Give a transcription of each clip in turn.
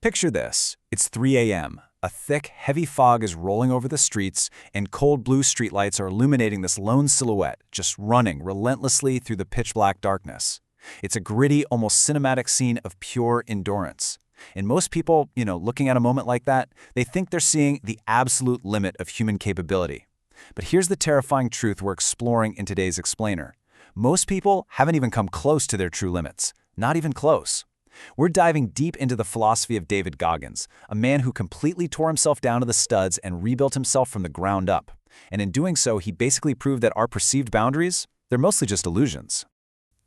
Picture this. It's 3 a.m. A thick, heavy fog is rolling over the streets, and cold blue streetlights are illuminating this lone silhouette, just running relentlessly through the pitch-black darkness. It's a gritty, almost cinematic scene of pure endurance. And most people, looking at a moment like that, they think they're seeing the absolute limit of human capability. But here's the terrifying truth we're exploring in today's explainer. Most people haven't even come close to their true limits. Not even close. We're diving deep into the philosophy of David Goggins, a man who completely tore himself down to the studs and rebuilt himself from the ground up. And in doing so, he basically proved that our perceived boundaries, they're mostly just illusions.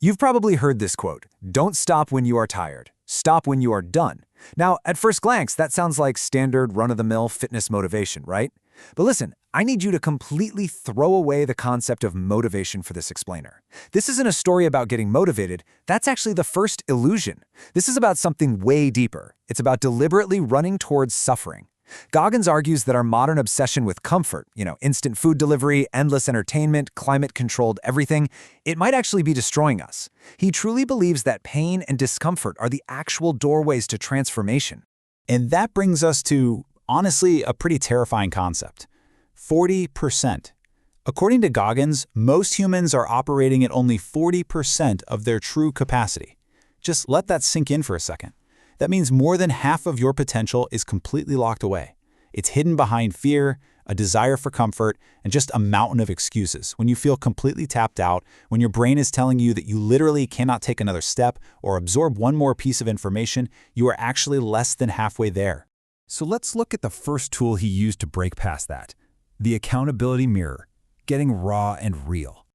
You've probably heard this quote, "Don't stop when you are tired. Stop when you are done." Now, at first glance, that sounds like standard run-of-the-mill fitness motivation, right? But listen, I need you to completely throw away the concept of motivation for this explainer. This isn't a story about getting motivated. That's actually the first illusion. This is about something way deeper. It's about deliberately running towards suffering. Goggins argues that our modern obsession with comfort, instant food delivery, endless entertainment, climate-controlled everything, it might actually be destroying us. He truly believes that pain and discomfort are the actual doorways to transformation. And that brings us to, honestly, a pretty terrifying concept. 40%. According to Goggins, most humans are operating at only 40% of their true capacity. Just let that sink in for a second. That means more than half of your potential is completely locked away. It's hidden behind fear, a desire for comfort, and just a mountain of excuses. When you feel completely tapped out, when your brain is telling you that you literally cannot take another step or absorb one more piece of information, you are actually less than halfway there. So let's look at the first tool he used to break past that. The accountability mirror, getting raw and real.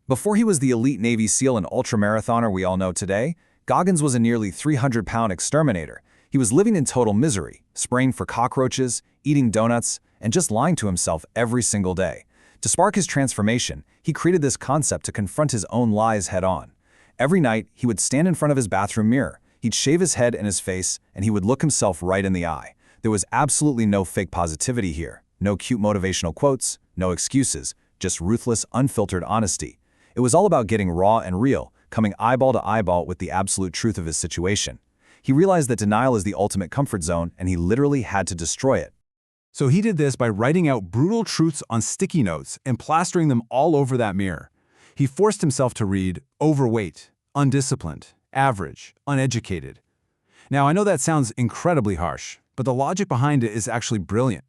Before he was the elite Navy SEAL and ultramarathoner we all know today, Goggins was a nearly 300-pound exterminator. He was living in total misery, spraying for cockroaches, eating donuts, and just lying to himself every single day. To spark his transformation, he created this concept to confront his own lies head-on. Every night, he would stand in front of his bathroom mirror. He'd shave his head and his face, and he would look himself right in the eye. There was absolutely no fake positivity here. No cute motivational quotes, no excuses, just ruthless, unfiltered honesty. It was all about getting raw and real, coming eyeball to eyeball with the absolute truth of his situation. He realized that denial is the ultimate comfort zone, and he literally had to destroy it. So he did this by writing out brutal truths on sticky notes and plastering them all over that mirror. He forced himself to read overweight, undisciplined, average, uneducated. Now, I know that sounds incredibly harsh, but the logic behind it is actually brilliant.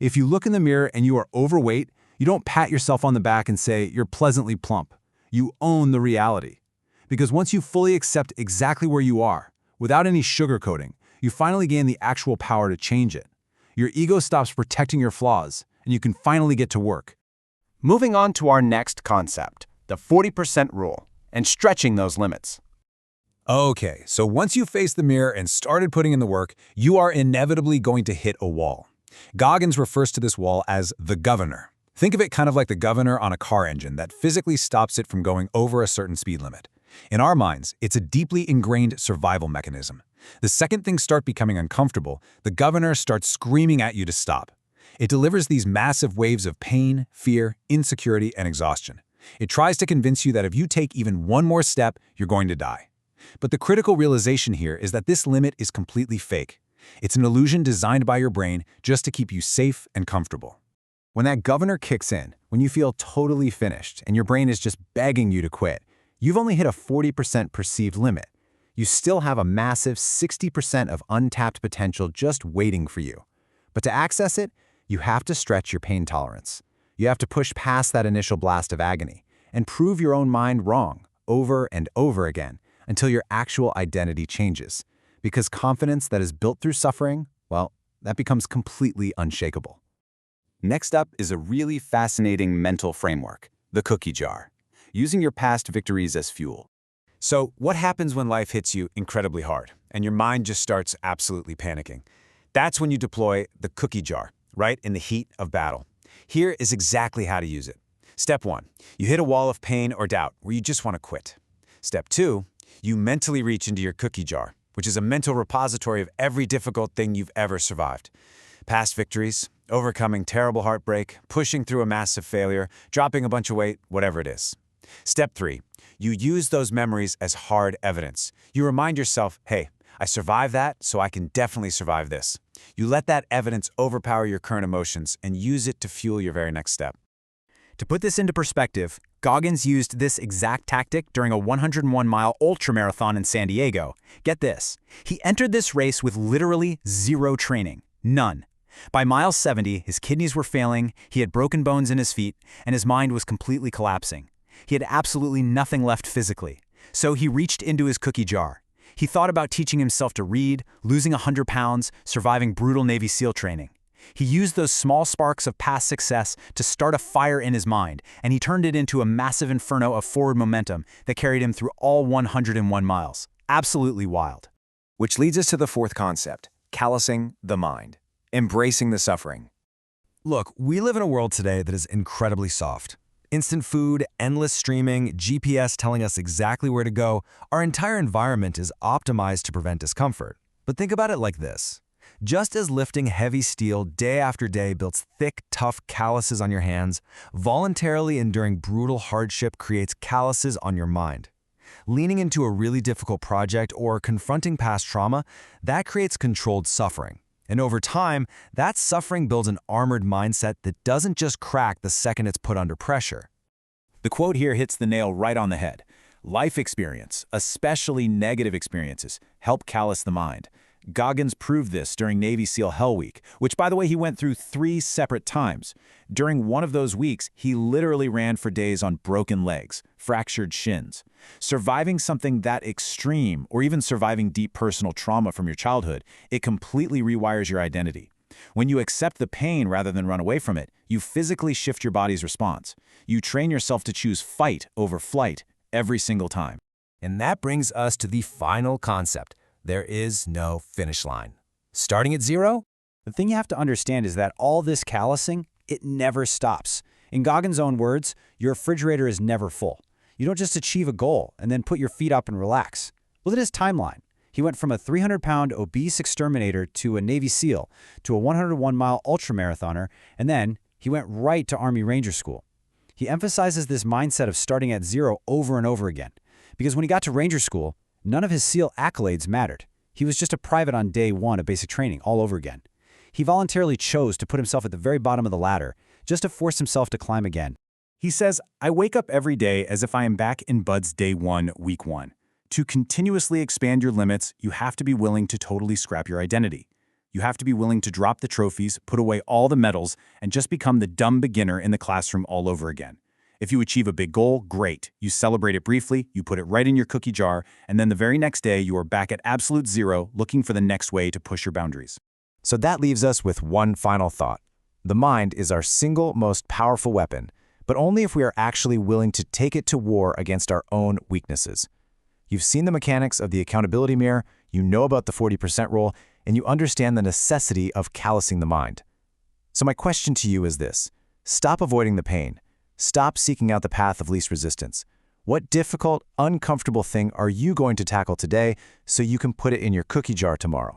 If you look in the mirror and you are overweight, you don't pat yourself on the back and say you're pleasantly plump. You own the reality. Because once you fully accept exactly where you are, without any sugarcoating, you finally gain the actual power to change it. Your ego stops protecting your flaws, and you can finally get to work. Moving on to our next concept, the 40% rule, and stretching those limits. Okay, so once you face the mirror and started putting in the work, you are inevitably going to hit a wall. Goggins refers to this wall as the governor. Think of it kind of like the governor on a car engine that physically stops it from going over a certain speed limit. In our minds, it's a deeply ingrained survival mechanism. The second things start becoming uncomfortable, the governor starts screaming at you to stop. It delivers these massive waves of pain, fear, insecurity, and exhaustion. It tries to convince you that if you take even one more step, you're going to die. But the critical realization here is that this limit is completely fake. It's an illusion designed by your brain just to keep you safe and comfortable. When that governor kicks in, when you feel totally finished and your brain is just begging you to quit, you've only hit a 40% perceived limit. You still have a massive 60% of untapped potential just waiting for you. But to access it, you have to stretch your pain tolerance. You have to push past that initial blast of agony and prove your own mind wrong over and over again until your actual identity changes. Because confidence that is built through suffering, well, that becomes completely unshakable. Next up is a really fascinating mental framework, the cookie jar. Using your past victories as fuel. So what happens when life hits you incredibly hard and your mind just starts absolutely panicking? That's when you deploy the cookie jar, right in the heat of battle. Here is exactly how to use it. Step 1, you hit a wall of pain or doubt where you just want to quit. Step 2, you mentally reach into your cookie jar, which is a mental repository of every difficult thing you've ever survived. Past victories, overcoming terrible heartbreak, pushing through a massive failure, dropping a bunch of weight, whatever it is. Step 3, you use those memories as hard evidence. You remind yourself, hey, I survived that, so I can definitely survive this. You let that evidence overpower your current emotions and use it to fuel your very next step. To put this into perspective, Goggins used this exact tactic during a 101-mile ultramarathon in San Diego. Get this, he entered this race with literally zero training. None. By mile 70, his kidneys were failing, he had broken bones in his feet, and his mind was completely collapsing. He had absolutely nothing left physically. So he reached into his cookie jar. He thought about teaching himself to read, losing 100 pounds, surviving brutal Navy SEAL training. He used those small sparks of past success to start a fire in his mind, and he turned it into a massive inferno of forward momentum that carried him through all 101 miles. Absolutely wild. Which leads us to the fourth concept, callousing the mind, embracing the suffering. Look, we live in a world today that is incredibly soft. Instant food, endless streaming, GPS telling us exactly where to go. Our entire environment is optimized to prevent discomfort. But think about it like this. Just as lifting heavy steel day after day builds thick, tough calluses on your hands, voluntarily enduring brutal hardship creates calluses on your mind. Leaning into a really difficult project or confronting past trauma, that creates controlled suffering. And over time, that suffering builds an armored mindset that doesn't just crack the second it's put under pressure. The quote here hits the nail right on the head. Life experience, especially negative experiences, help callous the mind. Goggins proved this during Navy SEAL Hell Week, which, by the way, he went through 3 separate times. During one of those weeks, he literally ran for days on broken legs, fractured shins. Surviving something that extreme, or even surviving deep personal trauma from your childhood, it completely rewires your identity. When you accept the pain rather than run away from it, you physically shift your body's response. You train yourself to choose fight over flight every single time. And that brings us to the final concept. There is no finish line. Starting at zero? The thing you have to understand is that all this callousing, it never stops. In Goggins' own words, your refrigerator is never full. You don't just achieve a goal and then put your feet up and relax. Look at his timeline. He went from a 300-pound obese exterminator to a Navy SEAL to a 101-mile ultramarathoner, and then he went right to Army Ranger School. He emphasizes this mindset of starting at zero over and over again, because when he got to Ranger School, none of his SEAL accolades mattered. He was just a private on day 1 of basic training all over again. He voluntarily chose to put himself at the very bottom of the ladder just to force himself to climb again. He says, I wake up every day as if I am back in Bud's day 1, week 1. To continuously expand your limits, you have to be willing to totally scrap your identity. You have to be willing to drop the trophies, put away all the medals, and just become the dumb beginner in the classroom all over again. If you achieve a big goal, great. You celebrate it briefly, you put it right in your cookie jar, and then the very next day you are back at absolute zero looking for the next way to push your boundaries. So that leaves us with one final thought. The mind is our single most powerful weapon, but only if we are actually willing to take it to war against our own weaknesses. You've seen the mechanics of the accountability mirror, you know about the 40% rule, and you understand the necessity of callousing the mind. So my question to you is this. Stop avoiding the pain. Stop seeking out the path of least resistance. What difficult, uncomfortable thing are you going to tackle today so you can put it in your cookie jar tomorrow?